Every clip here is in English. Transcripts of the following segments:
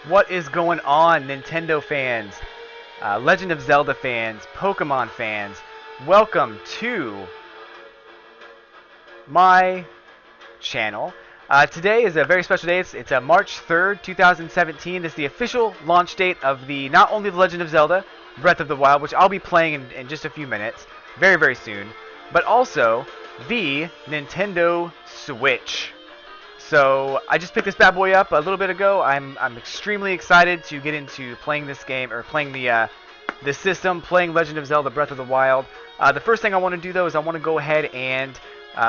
What is going on, Nintendo fans, Legend of Zelda fans, Pokemon fans? Welcome to my channel. Today is a very special day. It's March 3rd, 2017. This is the official launch date of the not only the Legend of Zelda Breath of the Wild, which I'll be playing in just a few minutes, very, very soon, but also the Nintendo Switch. So I just picked this bad boy up a little bit ago. I'm extremely excited to get into playing this game, or playing the system, playing Legend of Zelda Breath of the Wild. The first thing I want to do though is I want to go ahead and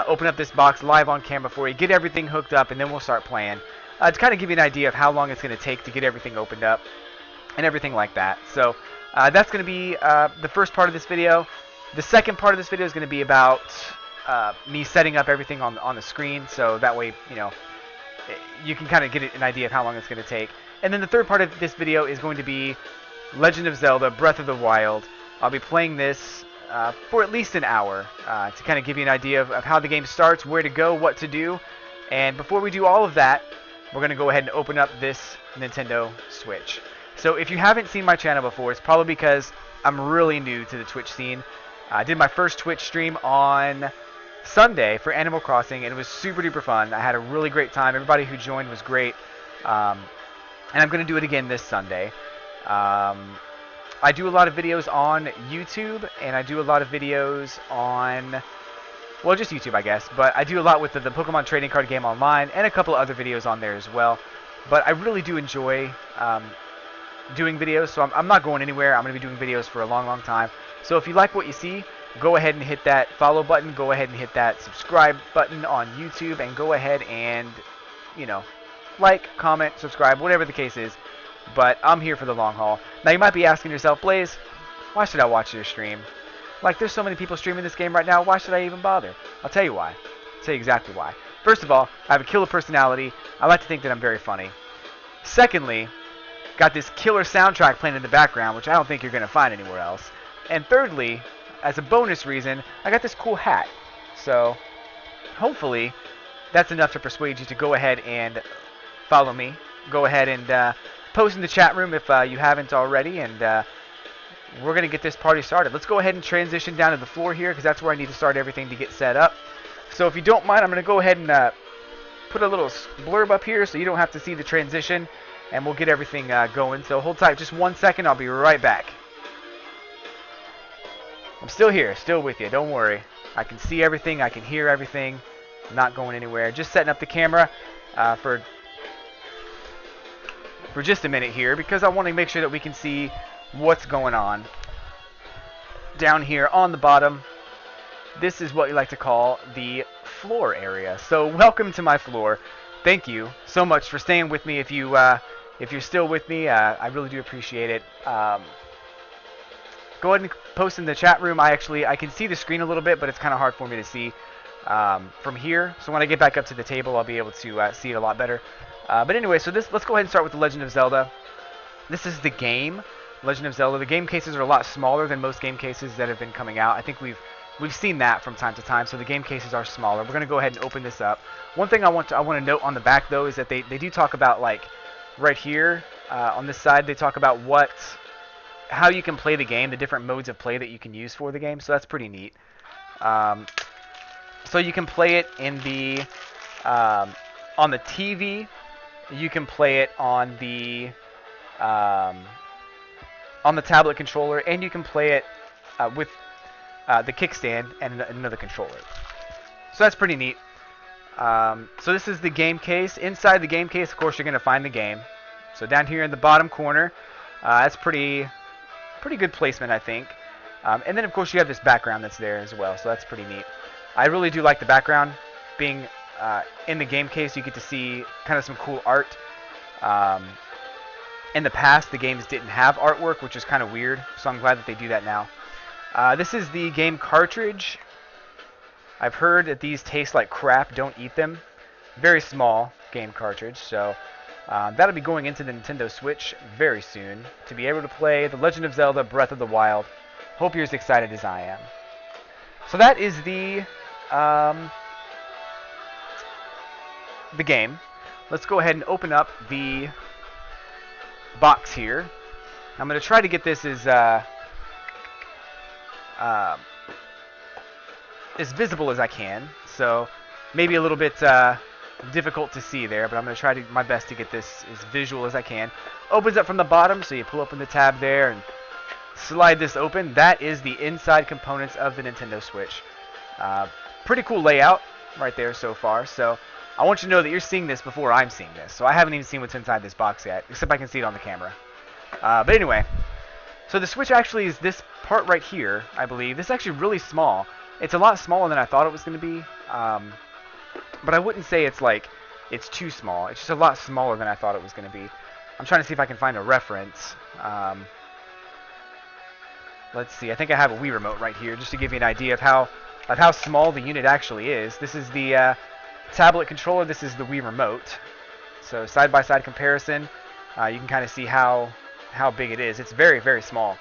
open up this box live on camera for you, get everything hooked up, and then we'll start playing. To kind of give you an idea of how long it's going to take to get everything opened up and everything like that. So that's going to be the first part of this video. The second part of this video is going to be about me setting up everything on the screen, so that way, you know, you can kind of get an idea of how long it's going to take. And then the third part of this video is going to be Legend of Zelda Breath of the Wild. I'll be playing this for at least an hour to kind of give you an idea of how the game starts, where to go, what to do. And before we do all of that, we're going to go ahead and open up this Nintendo Switch. So if you haven't seen my channel before, it's probably because I'm really new to the Twitch scene. I did my first Twitch stream on Sunday for Animal Crossing, and it was super duper fun. I had a really great time. Everybody who joined was great. And I'm going to do it again this Sunday. I do a lot of videos on YouTube, and I do a lot of videos on, well, just YouTube, I guess. But I do a lot with the Pokemon trading card game online, and a couple of other videos on there as well. But I really do enjoy doing videos, so I'm not going anywhere. I'm going to be doing videos for a long, long time. So if you like what you see, go ahead and hit that follow button, go ahead and hit that subscribe button on YouTube, and go ahead and, you know, like, comment, subscribe, whatever the case is. But I'm here for the long haul. Now you might be asking yourself, Blaze, why should I watch your stream? Like, there's so many people streaming this game right now, why should I even bother? I'll tell you why. I'll tell you exactly why. First of all, I have a killer personality. I like to think that I'm very funny. Secondly, got this killer soundtrack playing in the background, which I don't think you're going to find anywhere else. And thirdly, as a bonus reason, I got this cool hat. So, hopefully, that's enough to persuade you to go ahead and follow me. Go ahead and post in the chat room if you haven't already, and we're going to get this party started. Let's go ahead and transition down to the floor here, because that's where I need to start everything to get set up. So if you don't mind, I'm going to go ahead and put a little blurb up here so you don't have to see the transition, and we'll get everything going. So hold tight just 1 second. I'll be right back. I'm still here, still with you. Don't worry. I can see everything. I can hear everything. I'm not going anywhere. Just setting up the camera for just a minute here, because I want to make sure that we can see what's going on down here on the bottom. This is what we like to call the floor area. So welcome to my floor. Thank you so much for staying with me. If you're still with me, I really do appreciate it. Go ahead and post in the chat room. I can see the screen a little bit, but it's kind of hard for me to see from here. So when I get back up to the table, I'll be able to see it a lot better. But anyway, so let's go ahead and start with The Legend of Zelda. This is the game, Legend of Zelda. The game cases are a lot smaller than most game cases that have been coming out. I think we've seen that from time to time, so the game cases are smaller. We're going to go ahead and open this up. One thing I want to note on the back, though, is that they do talk about, like, right here on this side, they talk about how you can play the game, the different modes of play that you can use for the game, so that's pretty neat. So you can play it in the on the TV. You can play it on the tablet controller, and you can play it with the kickstand and another controller. So that's pretty neat. So this is the game case. Inside the game case, of course, you're going to find the game. So down here in the bottom corner, that's pretty good placement, I think. And then, of course, you have this background that's there as well, so that's pretty neat. I really do like the background being in the game case. You get to see kind of some cool art. In the past, the games didn't have artwork, which is kind of weird, so I'm glad that they do that now. This is the game cartridge. I've heard that these taste like crap. Don't eat them. Very small game cartridge, so that'll be going into the Nintendo Switch very soon to be able to play The Legend of Zelda Breath of the Wild. Hope you're as excited as I am. So that is the game. Let's go ahead and open up the box here. I'm going to try to get this as visible as I can. So maybe a little bit difficult to see there, but I'm going to try my best to get this as visual as I can. Opens up from the bottom, so you pull open the tab there and slide this open. That is the inside components of the Nintendo Switch. Pretty cool layout right there so far. So I want you to know that you're seeing this before I'm seeing this. So I haven't even seen what's inside this box yet, except I can see it on the camera. But anyway, so the Switch actually is this part right here, I believe. This is actually really small. It's a lot smaller than I thought it was going to be. But I wouldn't say it's too small. It's just a lot smaller than I thought it was going to be. I'm trying to see if I can find a reference. Let's see. I think I have a Wii remote right here, just to give you an idea of how small the unit actually is. This is the tablet controller. This is the Wii remote. So side-by-side comparison, you can kind of see how big it is. It's very, very small.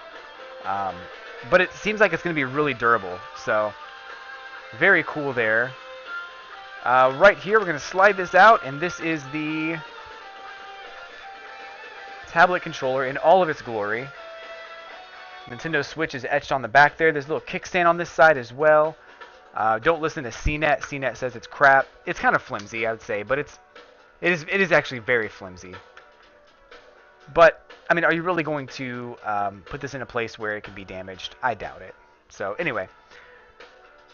But it seems like it's going to be really durable. So very cool there. Right here, we're going to slide this out, and this is the tablet controller in all of its glory. Nintendo Switch is etched on the back there. There's a little kickstand on this side as well. Don't listen to CNET. CNET says it's crap. It's kind of flimsy, I would say, but it is actually very flimsy. But I mean, are you really going to put this in a place where it can be damaged? I doubt it. So anyway,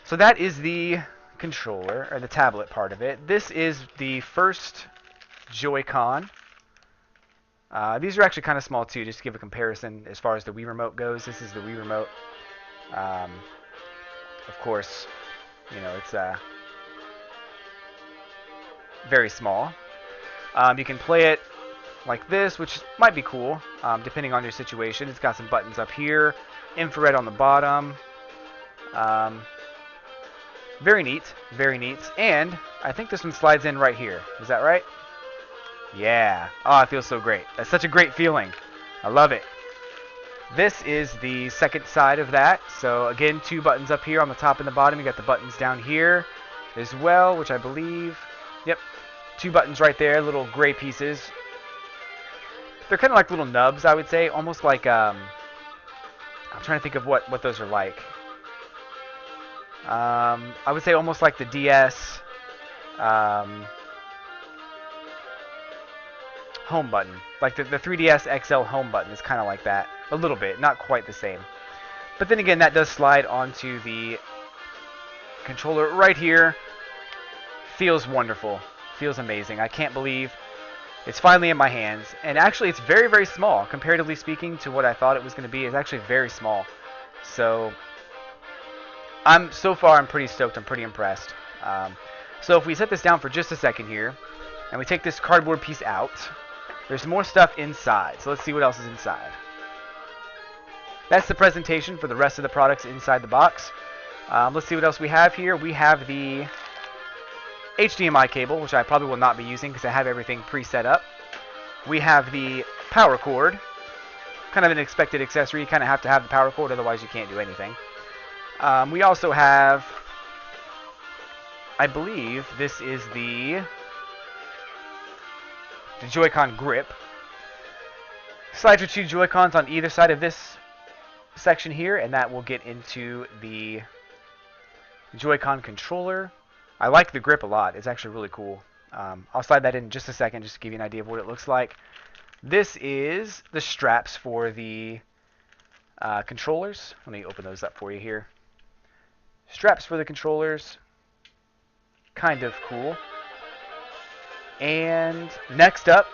so that is the controller, or the tablet part of it. This is the first Joy-Con. These are actually kind of small too, just to give a comparison as far as the Wii Remote goes. This is the Wii Remote. Of course, you know, it's very small. You can play it like this, which might be cool, depending on your situation. It's got some buttons up here, infrared on the bottom. Very neat, very neat. And I think this one slides in right here. Is that right? Yeah. Oh, it feels so great. That's such a great feeling. I love it. This is the second side of that. So again, two buttons up here on the top and the bottom. You got the buttons down here as well, which I believe, yep, two buttons right there, little gray pieces. They're kind of like little nubs, I would say, almost like I'm trying to think of what those are like. I would say almost like the DS home button. Like the 3DS XL home button is kind of like that. A little bit, not quite the same. But then again, that does slide onto the controller right here. Feels wonderful. Feels amazing. I can't believe it's finally in my hands. And actually, it's very, very small. Comparatively speaking to what I thought it was going to be, it's actually very small. So so far, I'm pretty stoked. I'm pretty impressed. So if we set this down for just a second here, and we take this cardboard piece out, there's more stuff inside. So let's see what else is inside. That's the presentation for the rest of the products inside the box. Let's see what else we have here. We have the HDMI cable, which I probably will not be using because I have everything pre-set up. We have the power cord. Kind of an expected accessory. You kind of have to have the power cord, otherwise you can't do anything. We also have, I believe this is the Joy-Con grip. Slide your two Joy-Cons on either side of this section here, and that will get into the Joy-Con controller. I like the grip a lot. It's actually really cool. I'll slide that in just a second just to give you an idea of what it looks like. This is the straps for the controllers. Let me open those up for you here. Straps for the controllers. Kind of cool. And next up,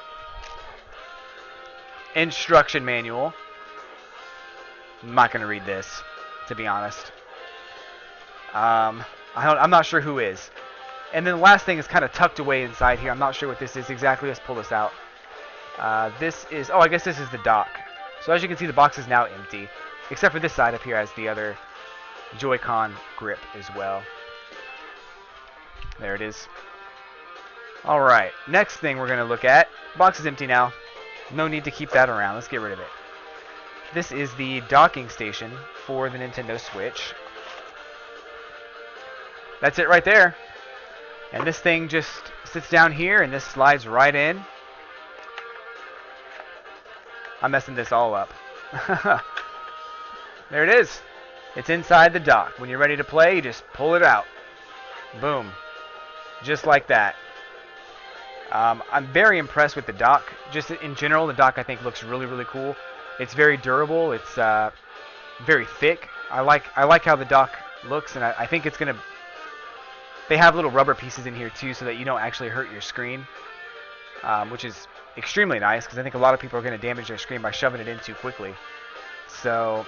instruction manual. I'm not going to read this, to be honest. I'm not sure who is. And then the last thing is kind of tucked away inside here. I'm not sure what this is exactly. Let's pull this out. This is, oh, I guess this is the dock. So as you can see, the box is now empty, except for this side up here has the other Joy-Con grip as well. There it is. Alright, next thing we're going to look at. Box is empty now. No need to keep that around. Let's get rid of it. This is the docking station for the Nintendo Switch. That's it right there. And this thing just sits down here, and this slides right in. I'm messing this all up. There it is. It's inside the dock. When you're ready to play, you just pull it out. Boom. Just like that. I'm very impressed with the dock. Just in general, the dock I think looks really, really cool. It's very durable. It's very thick. I like how the dock looks, and I think it's gonna. They have little rubber pieces in here too, so that you don't actually hurt your screen, which is extremely nice because I think a lot of people are going to damage their screen by shoving it in too quickly. So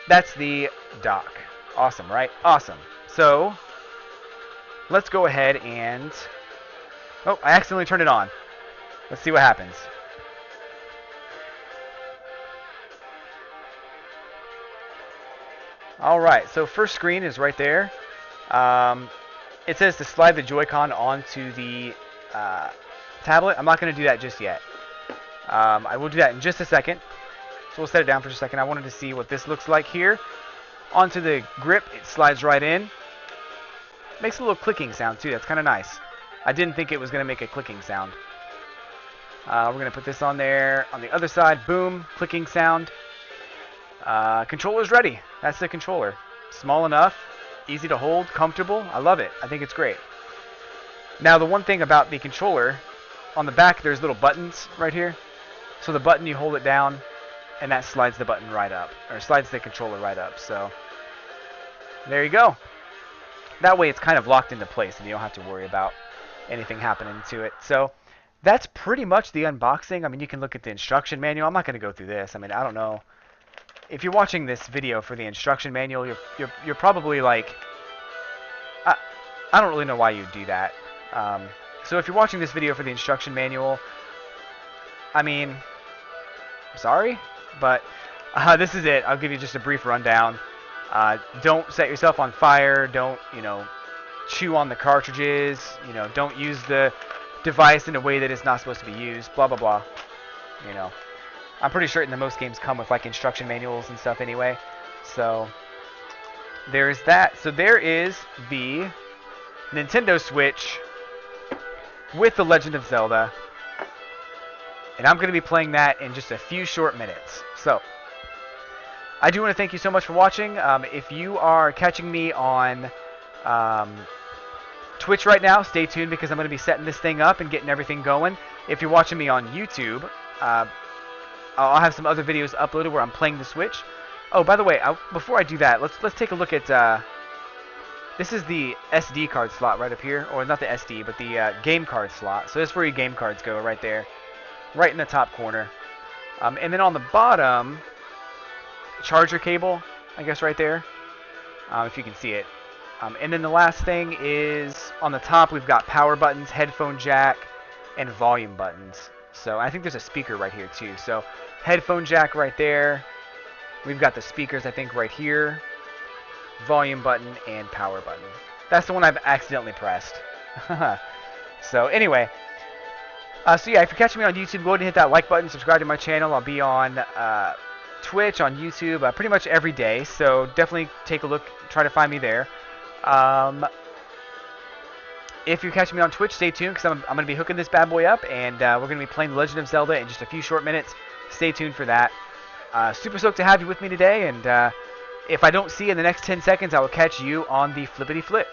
that's the dock. Awesome, right? Awesome. So let's go ahead and... Oh, I accidentally turned it on. Let's see what happens. Alright, so first screen is right there. It says to slide the Joy-Con onto the tablet. I'm not going to do that just yet. I will do that in just a second. So we'll set it down for a second. I wanted to see what this looks like here. Onto the grip, it slides right in. Makes a little clicking sound too. That's kind of nice. I didn't think it was going to make a clicking sound. We're going to put this on there. On the other side, boom, clicking sound. Controller's ready. That's the controller. Small enough, easy to hold, comfortable. I love it. I think it's great. Now, the one thing about the controller, on the back there's little buttons right here. So the button, you hold it down, and that slides the button right up, or slides the controller right up. So there you go. That way it's kind of locked into place, and you don't have to worry about anything happening to it. So that's pretty much the unboxing. I mean, you can look at the instruction manual. I'm not going to go through this. I mean, I don't know. If you're watching this video for the instruction manual, you're probably like, I don't really know why you'd do that. So if you're watching this video for the instruction manual, I mean, sorry, but this is it. I'll give you just a brief rundown. Don't set yourself on fire. Don't, chew on the cartridges. Don't use the device in a way that it's not supposed to be used. Blah, blah, blah. I'm pretty certain that most games come with like instruction manuals and stuff anyway. So there's that. So there is the Nintendo Switch with The Legend of Zelda. And I'm going to be playing that in just a few short minutes. So I do want to thank you so much for watching. If you are catching me on Twitch right now, stay tuned because I'm going to be setting this thing up and getting everything going. If you're watching me on YouTube, I'll have some other videos uploaded where I'm playing the Switch. Oh, by the way, before I do that, let's take a look at this is the SD card slot right up here, or not the SD, but the game card slot. So this is where your game cards go, right there, right in the top corner. And then on the bottom, charger cable, I guess right there, if you can see it. And then the last thing is on the top, we've got power buttons, headphone jack, and volume buttons. So I think there's a speaker right here too. So headphone jack right there. We've got the speakers, I think, right here. Volume button and power button. That's the one I've accidentally pressed. So anyway, so yeah, if you're catching me on YouTube, go ahead and hit that like button, subscribe to my channel. I'll be on Twitch, on YouTube, pretty much every day. So definitely take a look, try to find me there. If you're catching me on Twitch, stay tuned because I'm going to be hooking this bad boy up, and we're going to be playing The Legend of Zelda in just a few short minutes. Stay tuned for that. Super stoked to have you with me today, and if I don't see you in the next 10 seconds, I will catch you on the flippity flip.